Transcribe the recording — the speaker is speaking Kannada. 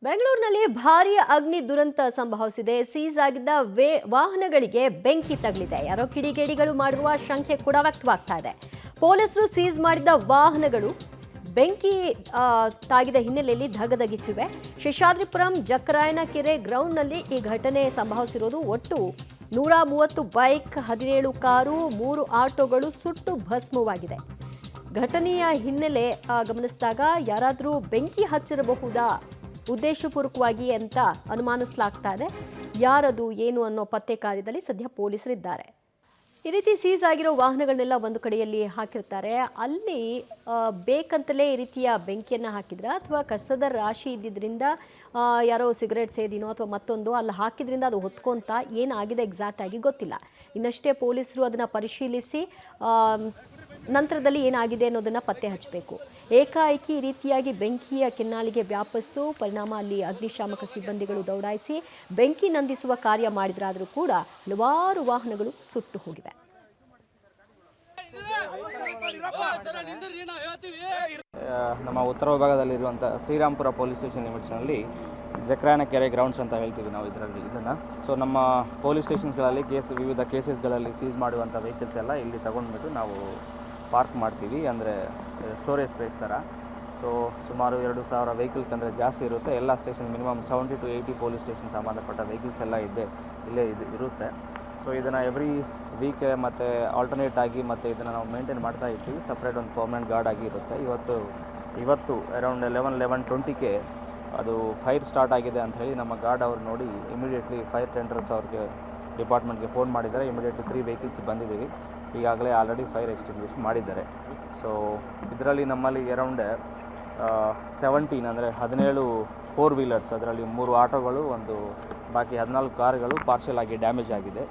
ಬೆಂಗಳೂರಿನಲ್ಲಿ ಭಾರೀ ಅಗ್ನಿ ದುರಂತ ಸಂಭವಿಸಿದೆ. ಸೀಸ್ ಆಗಿದ್ದ ವಾಹನಗಳಿಗೆ ಬೆಂಕಿ ತಗುಲಿದೆ. ಯಾರೋ ಕಿಡಿಗೇಡಿಗಳು ಮಾಡಿರುವ ಶಂಕೆ ಕೂಡ ವ್ಯಕ್ತವಾಗ್ತಾ ಇದೆ. ಪೊಲೀಸರು ಸೀಸ್ ಮಾಡಿದ್ದ ವಾಹನಗಳು ಬೆಂಕಿ ತಾಗಿದ ಹಿನ್ನೆಲೆಯಲ್ಲಿ ಧಗಧಗಿಸಿವೆ. ಶೇಷಾದ್ರಿಪುರಂ ಜಕ್ಕರಾಯನ ಕೆರೆ ಗ್ರೌಂಡ್ನಲ್ಲಿ ಈ ಘಟನೆ ಸಂಭವಿಸಿರೋದು. ಒಟ್ಟು 130 ಬೈಕ್, 17 ಕಾರು, 3 ಆಟೋಗಳು ಸುಟ್ಟು ಭಸ್ಮವಾಗಿದೆ. ಘಟನೆಯ ಹಿನ್ನೆಲೆ ಗಮನಿಸಿದಾಗ ಯಾರಾದರೂ ಬೆಂಕಿ ಹಚ್ಚಿರಬಹುದಾ ಉದ್ದೇಶಪೂರ್ವಕವಾಗಿ ಅಂತ ಅನುಮಾನಿಸಲಾಗ್ತಾ ಇದೆ. ಯಾರದು ಏನು ಅನ್ನೋ ಪತ್ತೆ ಕಾರ್ಯದಲ್ಲಿ ಸದ್ಯ ಪೊಲೀಸರಿದ್ದಾರೆ. ಈ ರೀತಿ ಸೀಸ್ ಆಗಿರೋ ವಾಹನಗಳನ್ನೆಲ್ಲ ಒಂದು ಕಡೆಯಲ್ಲಿ ಹಾಕಿರ್ತಾರೆ. ಅಲ್ಲಿ ಬೇಕಂತಲೇ ಈ ರೀತಿಯ ಬೆಂಕಿಯನ್ನು ಹಾಕಿದ್ರ ಅಥವಾ ಕಸದ ರಾಶಿ ಇದ್ದಿದ್ದರಿಂದ ಯಾರೋ ಸಿಗರೇಟ್ ಸೇದಿನೋ ಅಥವಾ ಮತ್ತೊಂದು ಅಲ್ಲಿ ಹಾಕಿದ್ರಿಂದ ಅದು ಹೊತ್ಕೊಂತ ಏನಾಗಿದೆ ಎಕ್ಸಾಕ್ಟ್ ಆಗಿ ಗೊತ್ತಿಲ್ಲ. ಇನ್ನಷ್ಟೇ ಪೊಲೀಸರು ಅದನ್ನು ಪರಿಶೀಲಿಸಿ ನಂತರದಲ್ಲಿ ಏನಾಗಿದೆ ಅನ್ನೋದನ್ನು ಪತ್ತೆ ಹಚ್ಚಬೇಕು. ಏಕಾಏಕಿ ಈ ರೀತಿಯಾಗಿ ಬೆಂಕಿಯ ಕೆನ್ನಾಲಿಗೆ ವ್ಯಾಪಿಸಿತು. ಪರಿಣಾಮ ಅಲ್ಲಿ ಅಗ್ನಿಶಾಮಕ ಸಿಬ್ಬಂದಿಗಳು ದೌಡಾಯಿಸಿ ಬೆಂಕಿ ನಂದಿಸುವ ಕಾರ್ಯ ಮಾಡಿದ್ರಾದರೂ ಕೂಡ ಹಲವಾರು ವಾಹನಗಳು ಸುಟ್ಟು ಹೋಗಿವೆ. ನಮ್ಮ ಉತ್ತರ ವಿಭಾಗದಲ್ಲಿರುವಂಥ ಶ್ರೀರಾಮ್ಪುರ ಪೊಲೀಸ್ ಸ್ಟೇಷನ್ ಲಿಮಿಟ್ಸ್ನಲ್ಲಿ ಜಕ್ಕರಾಯನ ಕೆರೆ ಗ್ರೌಂಡ್ಸ್ ಅಂತ ಹೇಳ್ತೀವಿ ನಾವು ಇದನ್ನು. ಸೊ ನಮ್ಮ ಪೊಲೀಸ್ ಸ್ಟೇಷನ್ಸ್ಗಳಲ್ಲಿ ವಿವಿಧ ಕೇಸಸ್ಗಳಲ್ಲಿ ಸೀಸ್ ಮಾಡುವಂಥ ವೆಹಿಕಲ್ಸ್ ಎಲ್ಲ ಇಲ್ಲಿ ತಗೊಂಡ್ಬಿಟ್ಟು ನಾವು ಪಾರ್ಕ್ ಮಾಡ್ತೀವಿ, ಅಂದರೆ ಸ್ಟೋರೇಜ್ ಸ್ಪೇಸ್ ಥರ. ಸೊ ಸುಮಾರು 2000 ವೆಹಿಕಲ್ಸ್ ಅಂದರೆ ಜಾಸ್ತಿ ಇರುತ್ತೆ. ಎಲ್ಲ station minimum 70 to 80 police station ಸಂಬಂಧಪಟ್ಟ ವೆಹಿಕಲ್ಸ್ ಎಲ್ಲ ಇಲ್ಲೇ ಇರುತ್ತೆ. ಸೊ ಇದನ್ನು ಎವ್ರಿ ವೀಕ್ ಮತ್ತು ಆಲ್ಟರ್ನೇಟ್ ಆಗಿ ಮತ್ತು ಇದನ್ನು ನಾವು ಮೇಂಟೈನ್ ಮಾಡ್ತಾ ಇರ್ತೀವಿ. ಸಪ್ರೇಟ್ ಒಂದು ಪರ್ಮನೆಂಟ್ ಗಾರ್ಡ್ ಆಗಿ ಇರುತ್ತೆ. ಇವತ್ತು ಅರೌಂಡ್ 11:20ಗೆ ಅದು ಫೈರ್ ಸ್ಟಾರ್ಟ್ ಆಗಿದೆ ಅಂತ ಹೇಳಿ ನಮ್ಮ ಗಾರ್ಡ್ ಅವರು ನೋಡಿ ಇಮಿಡಿಯೇಟ್ಲಿ ಫೈರ್ ಟೆಂಡರ್ಸ್ ಅವ್ರಿಗೆ ಡಿಪಾರ್ಟ್ಮೆಂಟ್ಗೆ ಫೋನ್ ಮಾಡಿದ್ದಾರೆ. ಇಮಿಡಿಯೇಟ್ಲಿ 3 ವೆಹಿಕಲ್ಸ್ ಬಂದಿದ್ದೀವಿ. ಈಗಾಗಲೇ ಆಲ್ರೆಡಿ ಫೈರ್ ಎಕ್ಸ್ಟಿಂಗ್ವಿಷ್ ಮಾಡಿದ್ದಾರೆ. ಸೊ ಇದರಲ್ಲಿ ನಮ್ಮಲ್ಲಿ ಅರೌಂಡ್ 17 ಅಂದರೆ 17 4 ವೀಲರ್ಸ್, ಅದರಲ್ಲಿ 3 ಆಟೋಗಳು, ಬಾಕಿ 14 ಕಾರುಗಳು ಪಾರ್ಷಿಯಲ್ ಆಗಿ ಡ್ಯಾಮೇಜ್ ಆಗಿದೆ.